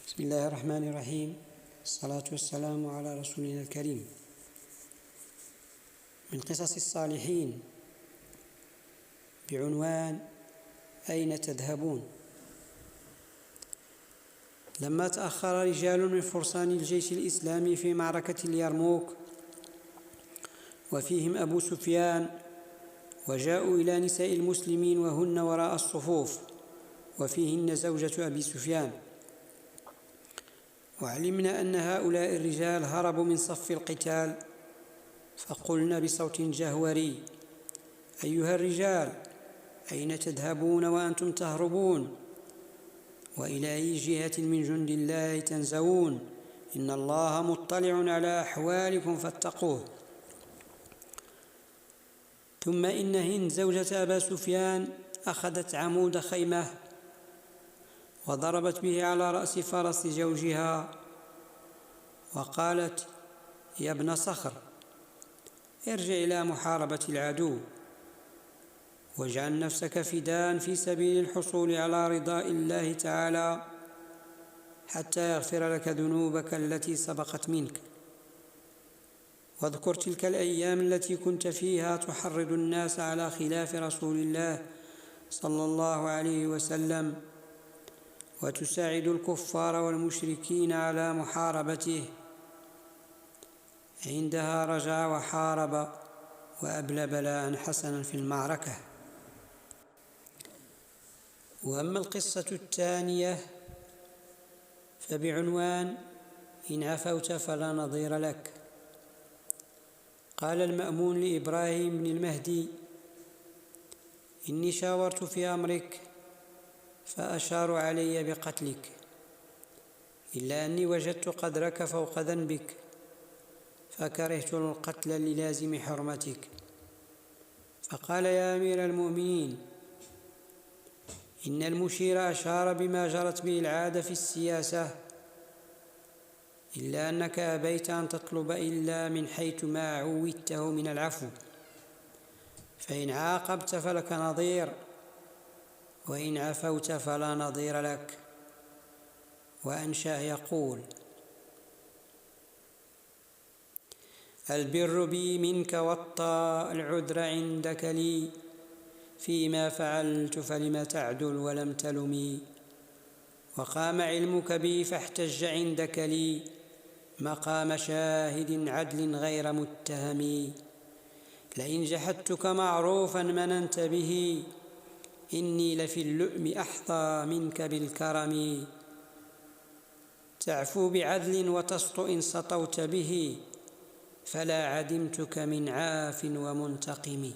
بسم الله الرحمن الرحيم. الصلاة والسلام على رسولنا الكريم. من قصص الصالحين بعنوان أين تذهبون؟ لما تأخر رجال من فرسان الجيش الإسلامي في معركة اليرموك وفيهم أبو سفيان، وجاءوا إلى نساء المسلمين وهن وراء الصفوف وفيهن زوجة أبي سفيان، وعلمنا أن هؤلاء الرجال هربوا من صف القتال، فقلنا بصوت جهوري: أيها الرجال، أين تذهبون وأنتم تهربون؟ وإلى أي جهة من جند الله تنزوون؟ إن الله مطلع على أحوالكم فاتقوه. ثم إن هند زوجة أبا سفيان أخذت عمود خيمة وضربت به على رأس فرس زوجها وقالت: يا ابن صخر، ارجع إلى محاربة العدو واجعل نفسك فداء في سبيل الحصول على رضاء الله تعالى حتى يغفر لك ذنوبك التي سبقت منك. واذكر تلك الأيام التي كنت فيها تحرض الناس على خلاف رسول الله صلى الله عليه وسلم وتساعد الكفار والمشركين على محاربته. عندها رجع وحارب وأبلى بلاء حسنا في المعركة. وأما القصة الثانية فبعنوان إن عفوت فلا نظير لك. قال المأمون لإبراهيم بن المهدي: إني شاورت في أمرك فأشاروا علي بقتلك، إلا أني وجدت قدرك فوق ذنبك فكرهت القتل للازم حرمتك. فقال: يا أمير المؤمنين، إن المشير أشار بما جرت به العادة في السياسة، إلا أنك أبيت أن تطلب إلا من حيث ما عودته من العفو، فإن عاقبت فلك نظير، وإن عفوت فلا نظير لك. وأنشأ يقول: البر بي منك والطاء العذر عندك لي، فيما فعلت فلم تعدل ولم تلمي، وقام علمك بي فاحتج عندك لي، مقام شاهد عدل غير متهم. لئن جحدتك معروفا مننت به، إني لفي اللؤم أحظى منك بالكرم. تعفو بعدل وتسطو إن سطوت به، فلا عدمتك من عاف ومنتقم.